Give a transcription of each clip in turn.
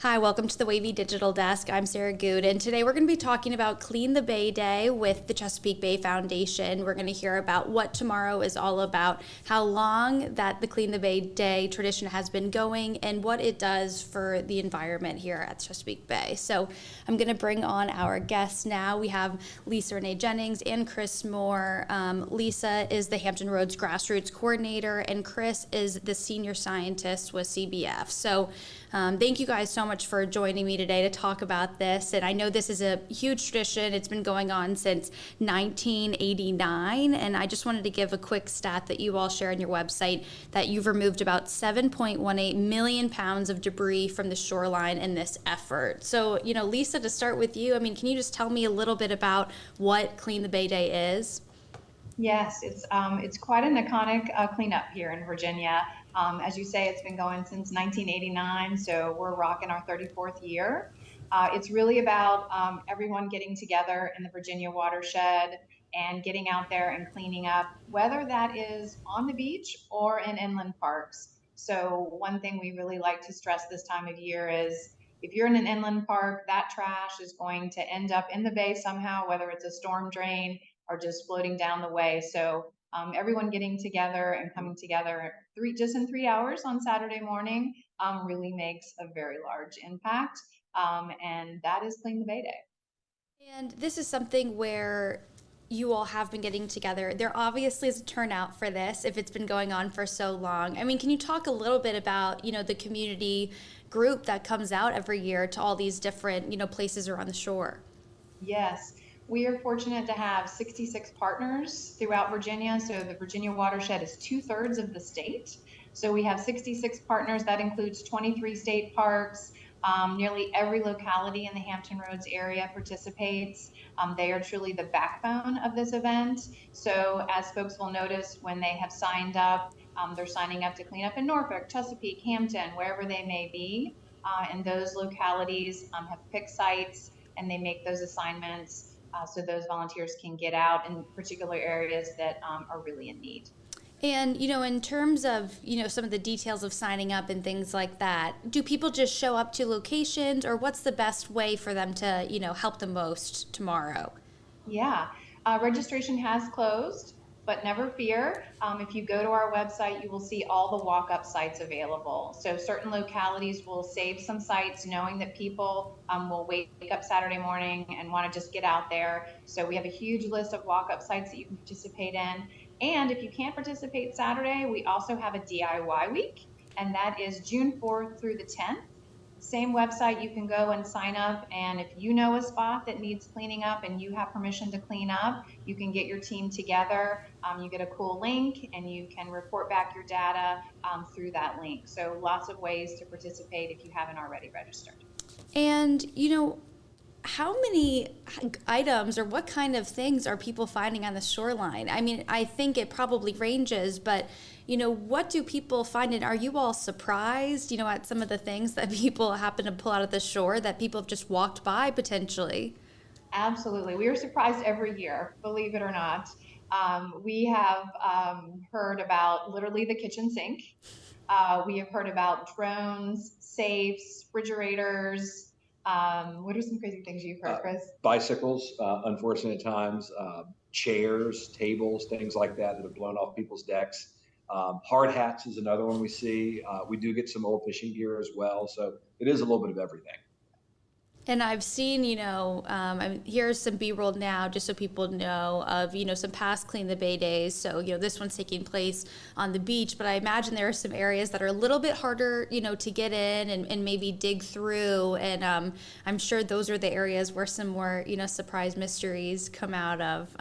Hi, welcome to the WAVY Digital Desk. I'm Sarah Goode, and today we're going to be talking about Clean the Bay Day with the Chesapeake Bay Foundation. We're going to hear about what tomorrow is all about, how long that the Clean the Bay Day tradition has been going, and what it does for the environment here at Chesapeake Bay. So I'm going to bring on our guests now. We have Renee Jennings and Chris Moore. Lisa is the Hampton Roads Grassroots Coordinator, and Chris is the Senior Scientist with CBF. So thank you guys so much for joining me today to talk about this. And I know this is a huge tradition. It's been going on since 1989. And I just wanted to give a quick stat that you all share on your website that you've removed about 7.18 million pounds of debris from the shoreline in this effort. So, Lisa, to start with you, can you just tell me a little bit about what Clean the Bay Day is? Yes, it's quite an iconic cleanup here in Virginia. As you say, it's been going since 1989, so we're rocking our 34th year. It's really about everyone getting together in the Virginia watershed and getting out there and cleaning up, whether that is on the beach or in inland parks. So one thing we really like to stress this time of year is if you're in an inland park, that trash is going to end up in the bay somehow, whether it's a storm drain or just floating down the way. So everyone getting together and coming together just in 3 hours on Saturday morning really makes a very large impact. And that is Clean the Bay Day. And this is something where you all have been getting together. There obviously is a turnout for this if it's been going on for so long. Can you talk a little bit about, the community group that comes out every year to all these different, places around the shore? Yes. We are fortunate to have 66 partners throughout Virginia. So the Virginia watershed is 2/3 of the state. So we have 66 partners. That includes 23 state parks. Nearly every locality in the Hampton Roads area participates. They are truly the backbone of this event. So as folks will notice when they have signed up, they're signing up to clean up in Norfolk, Chesapeake, Hampton, wherever they may be. And those localities have picked sites and they make those assignments so those volunteers can get out in particular areas that are really in need. And, in terms of, some of the details of signing up and things like that, do people just show up to locations, or what's the best way for them to, help the most tomorrow? Yeah, registration has closed, but never fear. If you go to our website, you will see all the walk-up sites available. So certain localities will save some sites knowing that people will wake up Saturday morning and want to just get out there. So we have a huge list of walk-up sites that you can participate in. And if you can't participate Saturday, we also have a DIY week, and that is June 4th through the 10th. Same website, you can go and sign up, and if you know a spot that needs cleaning up and you have permission to clean up, you can get your team together. You get a cool link and you can report back your data through that link. So lots of ways to participate if you haven't already registered. And, how many items or what kind of things are people finding on the shoreline? I think it probably ranges, but what do people find, and are you all surprised, at some of the things that people happen to pull out of the shore that people have just walked by potentially? Absolutely. We are surprised every year, believe it or not. We have heard about literally the kitchen sink. We have heard about drones, safes, refrigerators. What are some crazy things you've heard, Chris? Bicycles, unfortunate times, chairs, tables, things like that that have blown off people's decks. Hard hats is another one we see. We do get some old fishing gear as well. So it is a little bit of everything. And I've seen, here's some B-roll now, just so people know of, some past Clean the Bay days. So, this one's taking place on the beach, but I imagine there are some areas that are a little bit harder, to get in and maybe dig through. And I'm sure those are the areas where some more, surprise mysteries come out of.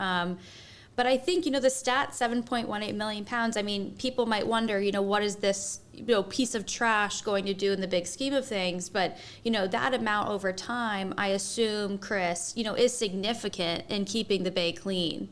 But I think, the stat 7.18 million pounds, people might wonder, what is this, piece of trash going to do in the big scheme of things? But, that amount over time, I assume, Chris, is significant in keeping the bay clean.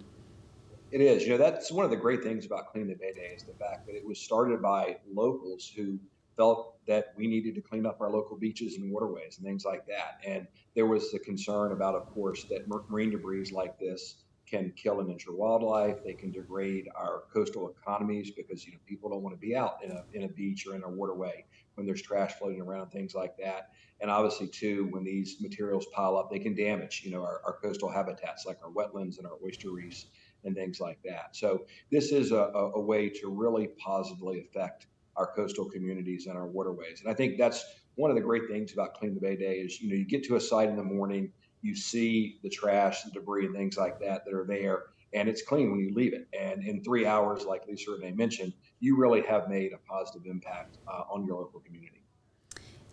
It is. That's one of the great things about Clean the Bay Day is the fact that it was started by locals who felt that we needed to clean up our local beaches and waterways and things like that. And there was the concern about, of course, that marine debris like this can kill and injure wildlife. They can degrade our coastal economies because people don't want to be out in a beach or in a waterway when there's trash floating around, things like that. And obviously too, when these materials pile up, they can damage, our coastal habitats like our wetlands and our oyster reefs and things like that. So this is a way to really positively affect our coastal communities and our waterways. And I think that's one of the great things about Clean the Bay Day is, you get to a site in the morning, you see the trash and debris and things like that are there, and it's clean when you leave it. And in 3 hours, like Lisa Renee mentioned, you really have made a positive impact on your local community.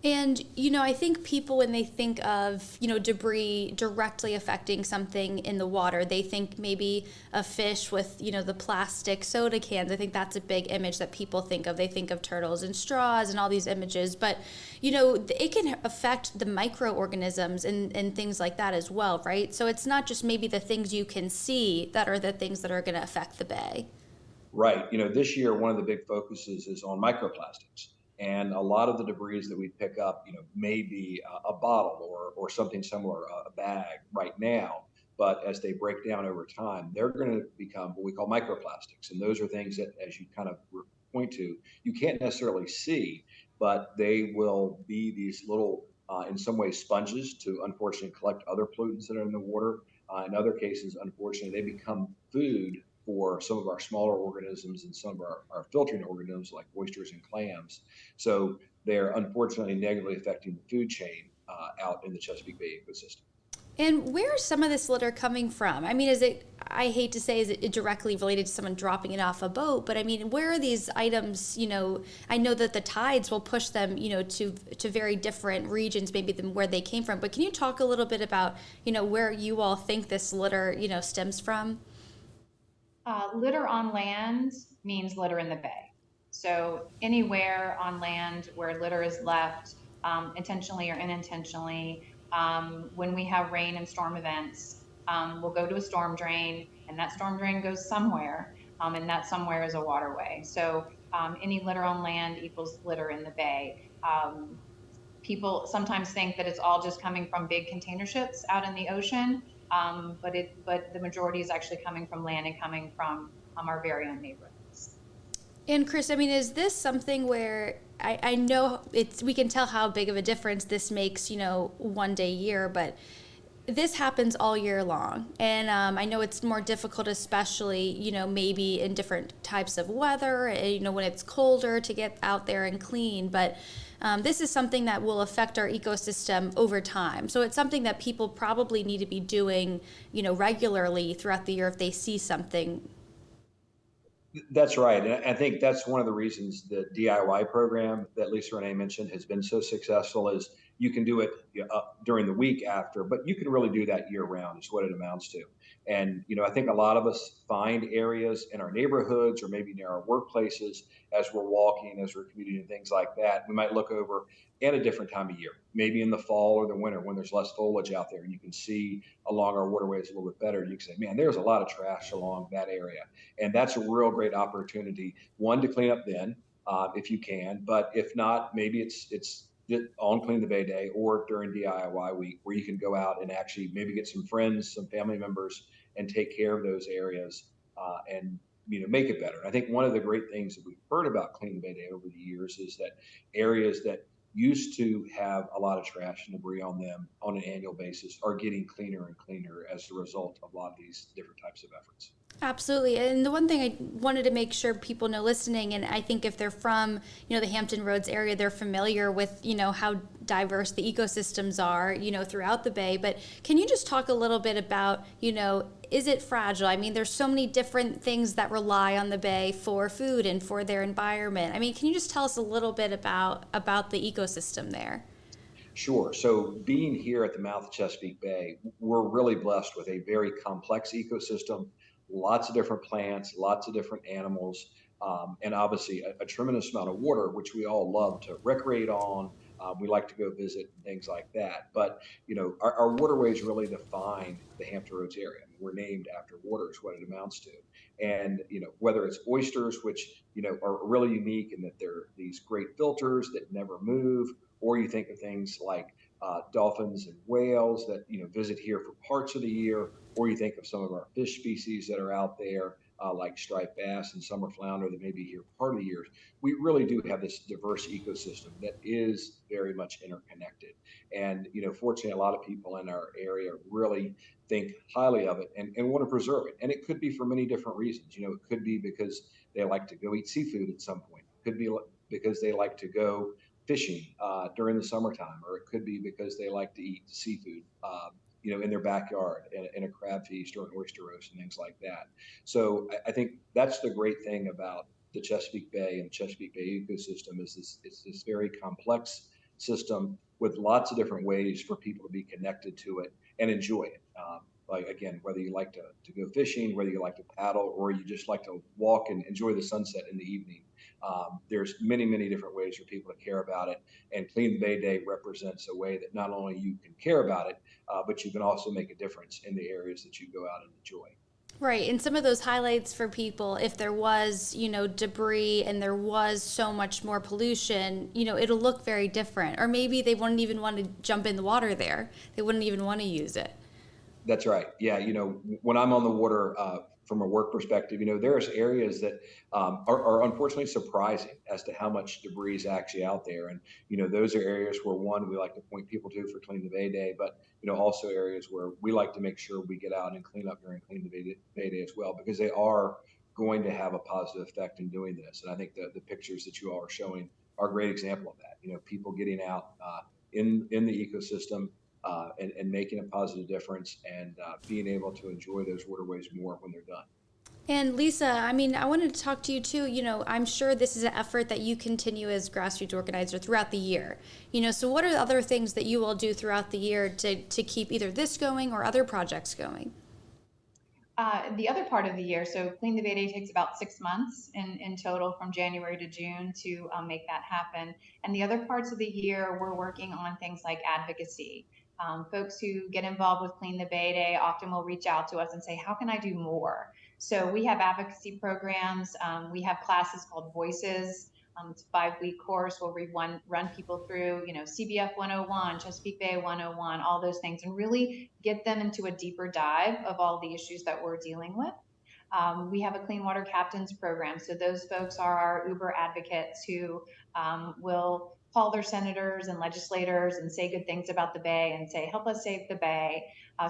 And, I think people, when they think of, debris directly affecting something in the water, they think maybe a fish with, the plastic soda cans. I think that's a big image that people think of. They think of turtles and straws and all these images. But, it can affect the microorganisms and things like that as well, right? So it's not just maybe the things you can see that are the things that are going to affect the bay. Right. This year, one of the big focuses is on microplastics. And a lot of the debris that we pick up, may be a bottle or something similar, a bag right now. But as they break down over time, they're going to become what we call microplastics. And those are things that, as you kind of point to, you can't necessarily see, but they will be these little, in some ways, sponges to unfortunately collect other pollutants that are in the water. In other cases, unfortunately, they become food for some of our smaller organisms and some of our filtering organisms like oysters and clams. So they're unfortunately negatively affecting the food chain out in the Chesapeake Bay ecosystem. And where is some of this litter coming from? I mean, I hate to say, is it directly related to someone dropping it off a boat? But I mean, where are these items, I know that the tides will push them, to very different regions, maybe than where they came from. But can you talk a little bit about, where you all think this litter, stems from? Litter on land means litter in the bay. So anywhere on land where litter is left, intentionally or unintentionally, when we have rain and storm events, we'll go to a storm drain, and that storm drain goes somewhere, and that somewhere is a waterway. So any litter on land equals litter in the bay. People sometimes think that it's all just coming from big container ships out in the ocean, but the majority is actually coming from land and coming from our very own neighborhoods. And Chris, I mean, is this something where I know we can tell how big of a difference this makes, one day a year, but this happens all year long. And I know it's more difficult, especially, maybe in different types of weather, when it's colder to get out there and clean. But this is something that will affect our ecosystem over time. So it's something that people probably need to be doing, regularly throughout the year if they see something. That's right. And I think that's one of the reasons the DIY program that Lisa Renee mentioned has been so successful is you can do it during the week after, but you can really do that year round is what it amounts to. And, I think a lot of us find areas in our neighborhoods or maybe near our workplaces as we're walking, as we're commuting and things like that. We might look over at a different time of year, maybe in the fall or the winter when there's less foliage out there and you can see along our waterways a little bit better. You can say, man, there's a lot of trash along that area. And that's a real great opportunity, one, to clean up then, if you can, but if not, maybe it's on Clean the Bay Day or during DIY week where you can go out and actually maybe get some friends, some family members, and take care of those areas and make it better. And I think one of the great things that we've heard about Clean the Bay Day over the years is that areas that used to have a lot of trash and debris on them on an annual basis are getting cleaner and cleaner as a result of a lot of these different types of efforts. Absolutely. And the one thing I wanted to make sure people know listening, and I think if they're from, the Hampton Roads area, they're familiar with, how diverse the ecosystems are, throughout the bay. But can you just talk a little bit about, is it fragile? I mean, there's so many different things that rely on the bay for food and for their environment. I mean, can you just tell us a little bit about the ecosystem there? Sure. So being here at the mouth of Chesapeake Bay, we're really blessed with a very complex ecosystem, lots of different plants, lots of different animals, and obviously a tremendous amount of water, which we all love to recreate on. We like to go visit and things like that. But, our waterways really define the Hampton Roads area. I mean, we're named after water is what it amounts to. And, whether it's oysters, which, are really unique in that they're these great filters that never move, or you think of things like dolphins and whales that visit here for parts of the year, or you think of some of our fish species that are out there like striped bass and summer flounder that may be here part of the year. We really do have this diverse ecosystem that is very much interconnected. And, fortunately, a lot of people in our area really think highly of it and want to preserve it. And it could be for many different reasons. It could be because they like to go eat seafood at some point. It could be because they like to go fishing during the summertime, or it could be because they like to eat seafood, in their backyard in a crab feast or an oyster roast and things like that. So I think that's the great thing about the Chesapeake Bay and the Chesapeake Bay ecosystem is it's this very complex system with lots of different ways for people to be connected to it and enjoy it. Like again, whether you like to go fishing, whether you like to paddle, or you just like to walk and enjoy the sunset in the evening. There's many, many different ways for people to care about it. And Clean the Bay Day represents a way that not only you can care about it, but you can also make a difference in the areas that you go out and enjoy. Right. And some of those highlights for people, if there was, debris and there was so much more pollution, it'll look very different. Or maybe they wouldn't even want to jump in the water there. They wouldn't even want to use it. That's right. Yeah, when I'm on the water from a work perspective, there's areas that are unfortunately surprising as to how much debris is actually out there. And, those are areas where, one, we like to point people to for Clean the Bay Day, but, also areas where we like to make sure we get out and clean up during Clean the Bay Day as well, because they are going to have a positive effect in doing this. And I think the pictures that you all are showing are a great example of that. People getting out in the ecosystem, and making a positive difference and being able to enjoy those waterways more when they're done. And Lisa, I wanted to talk to you too. I'm sure this is an effort that you continue as grassroots organizer throughout the year. So what are the other things that you all do throughout the year to keep either this going or other projects going? The other part of the year, so Clean the Bay Day takes about 6 months in total from January to June to make that happen. And the other parts of the year, we're working on things like advocacy. Folks who get involved with Clean the Bay Day often will reach out to us and say, how can I do more? So we have advocacy programs. We have classes called Voices. It's a 5-week course where we run people through, CBF 101, Chesapeake Bay 101, all those things, and really get them into a deeper dive of all the issues that we're dealing with. We have a Clean Water Captains program. So those folks are our Uber advocates who will call their senators and legislators and say good things about the Bay and say, help us save the Bay.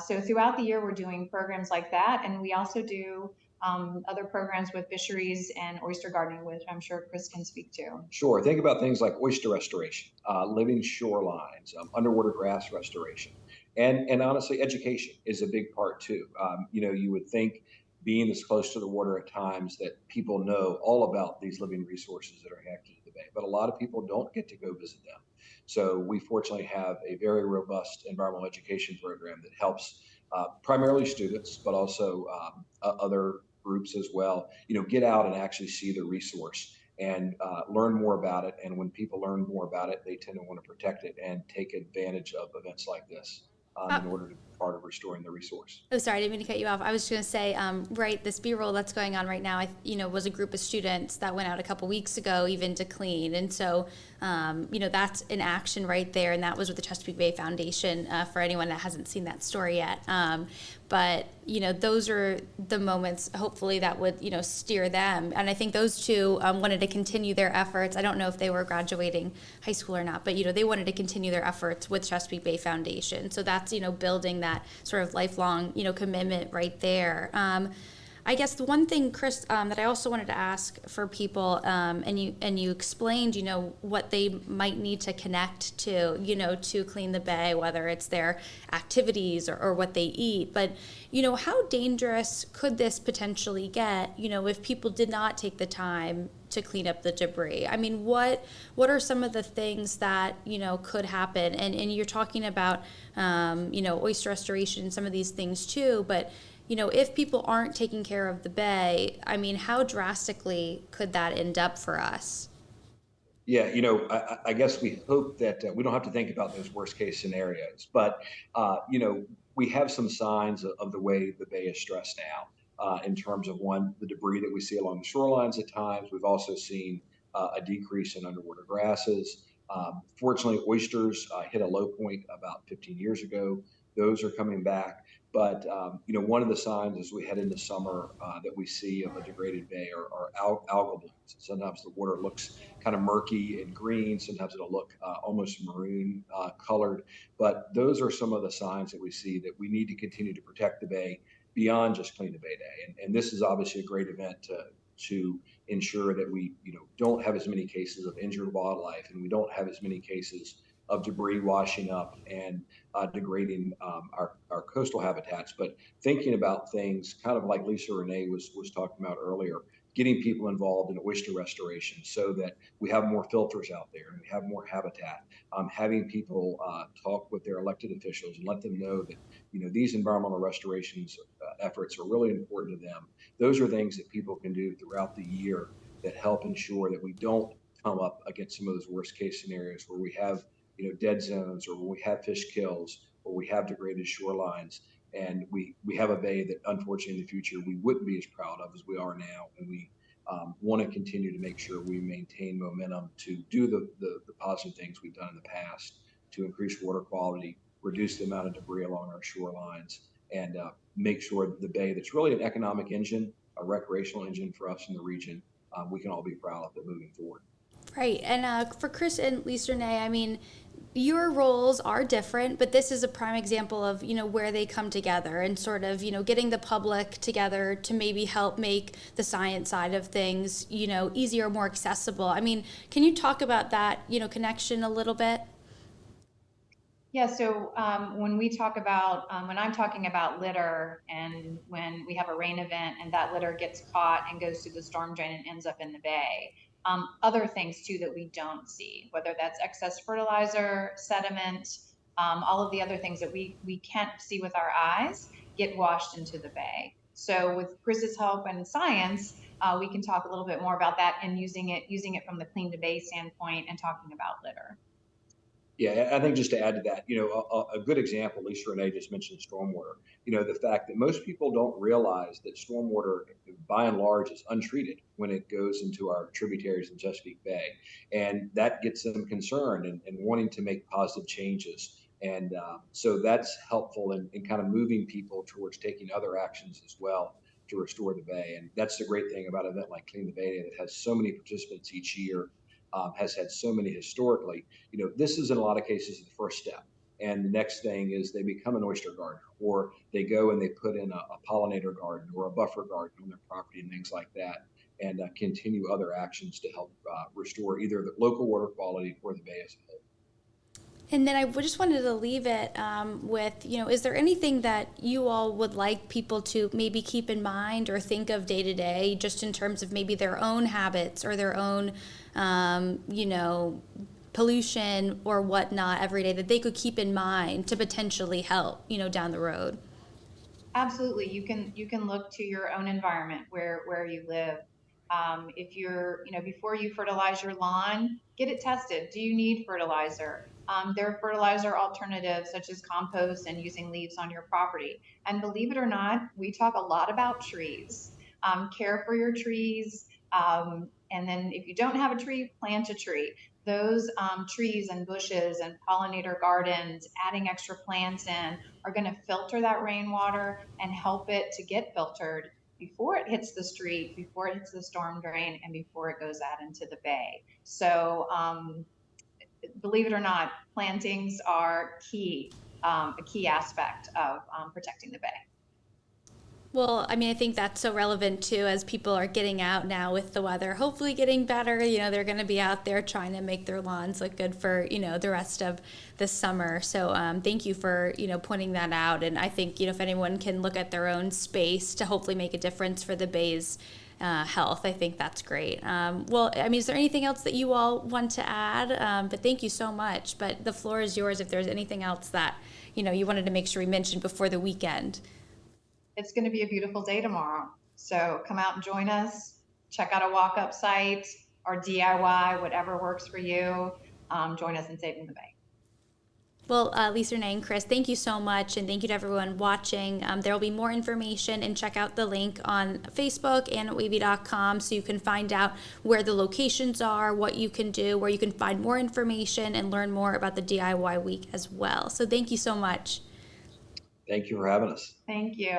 So throughout the year, we're doing programs like that. And we also do other programs with fisheries and oyster gardening, which I'm sure Chris can speak to. Sure. Think about things like oyster restoration, living shorelines, underwater grass restoration, and honestly, education is a big part too. You would think being this close to the water at times that people know all about these living resources that are connected to the Bay, but a lot of people don't get to go visit them. So we fortunately have a very robust environmental education program that helps primarily students, but also other groups as well, get out and actually see the resource and learn more about it. And when people learn more about it, they tend to want to protect it and take advantage of events like this in order to be part of restoring the resource. Oh, sorry, I didn't mean to cut you off. I was going to say, right, this B-roll that's going on right now, was a group of students that went out a couple weeks ago even to clean. And so, that's an action right there. And that was with the Chesapeake Bay Foundation for anyone that hasn't seen that story yet. But, those are the moments, hopefully, that would, steer them. And I think those two wanted to continue their efforts. I don't know if they were graduating high school or not, but, they wanted to continue their efforts with Chesapeake Bay Foundation. So that's, building that sort of lifelong, commitment right there. I guess the one thing, Chris, that I also wanted to ask for people, and you explained, what they might need to connect to, to Clean the Bay, whether it's their activities or what they eat. But, how dangerous could this potentially get, if people did not take the time to clean up the debris? I mean, what are some of the things that, could happen? And you're talking about, oyster restoration, some of these things too, but if people aren't taking care of the Bay, I mean, how drastically could that end up for us? Yeah, I guess we hope that we don't have to think about those worst case scenarios, but we have some signs of the way the Bay is stressed now in terms of, one, the debris that we see along the shorelines at times. We've also seen a decrease in underwater grasses. Fortunately, oysters hit a low point about 15 years ago. those are coming back. But one of the signs as we head into summer that we see of a degraded bay are algal blooms. Sometimes the water looks kind of murky and green. Sometimes it'll look almost maroon colored. But those are some of the signs that we see that we need to continue to protect the bay beyond just Clean the Bay Day. And this is obviously a great event to ensure that we don't have as many cases of injured wildlife, and we don't have as many cases of debris washing up and degrading our coastal habitats. But thinking about things kind of like Lisa Renee was talking about earlier, getting people involved in oyster restoration so that we have more filters out there and we have more habitat. Having people talk with their elected officials and let them know that these environmental restorations efforts are really important to them. Those are things that people can do throughout the year that help ensure that we don't come up against some of those worst case scenarios where we have dead zones, or when we have fish kills, or we have degraded shorelines, and we have a bay that unfortunately in the future we wouldn't be as proud of as we are now. And we want to continue to make sure we maintain momentum to do the positive things we've done in the past to increase water quality, reduce the amount of debris along our shorelines, and make sure that the bay, that's really an economic engine, a recreational engine for us in the region, we can all be proud of it moving forward. Right. And for Chris and Lisa Renee, I mean, your roles are different, but this is a prime example of, where they come together and sort of, getting the public together to maybe help make the science side of things, easier, more accessible. I mean, can you talk about that, connection a little bit? Yeah, so when I'm talking about litter, and when we have a rain event and that litter gets caught and goes through the storm drain and ends up in the bay, other things too that we don't see, whether that's excess fertilizer, sediment, all of the other things that we can't see with our eyes get washed into the bay. So with Chris's help and science, we can talk a little bit more about that and using it from the Clean the Bay standpoint and talking about litter. Yeah, I think just to add to that, a good example, Lisa Renee just mentioned stormwater. The fact that most people don't realize that stormwater, by and large, is untreated when it goes into our tributaries in Chesapeake Bay. And that gets them concerned and wanting to make positive changes. And so that's helpful in kind of moving people towards taking other actions as well to restore the bay. And that's the great thing about an event like Clean the Bay Day that has so many participants each year, has had so many historically. This is in a lot of cases the first step. And the next thing is they become an oyster gardener, or they go and they put in a pollinator garden or a buffer garden on their property and things like that, and continue other actions to help restore either the local water quality or the bay as a whole. And then I just wanted to leave it with, is there anything that you all would like people to maybe keep in mind or think of day to day, just in terms of maybe their own habits or their own, pollution or whatnot every day that they could keep in mind to potentially help, down the road? Absolutely. You can look to your own environment where you live. If you're, before you fertilize your lawn, get it tested. Do you need fertilizer? There are fertilizer alternatives such as compost and using leaves on your property. And believe it or not, we talk a lot about trees. Care for your trees. And then if you don't have a tree, plant a tree. Those trees and bushes and pollinator gardens, adding extra plants in, are going to filter that rainwater and help it to get filtered before it hits the street, before it hits the storm drain, and before it goes out into the bay. So believe it or not, plantings are a key aspect of protecting the bay. Well, I mean, I think that's so relevant too, as people are getting out now with the weather, hopefully getting better. They're going to be out there trying to make their lawns look good for, the rest of the summer. So thank you for, pointing that out. And I think, if anyone can look at their own space to hopefully make a difference for the bay's health, I think that's great. Well, I mean, is there anything else that you all want to add? But thank you so much. But the floor is yours if there's anything else that, you wanted to make sure we mentioned before the weekend. It's going to be a beautiful day tomorrow. So come out and join us. Check out a walk-up site or DIY, whatever works for you. Join us in saving the bay. Well, Lisa, Renee, and Chris, thank you so much, and thank you to everyone watching. There will be more information, and check out the link on Facebook and at WAVY.com so you can find out where the locations are, what you can do, where you can find more information and learn more about the DIY week as well. So thank you so much. Thank you for having us. Thank you.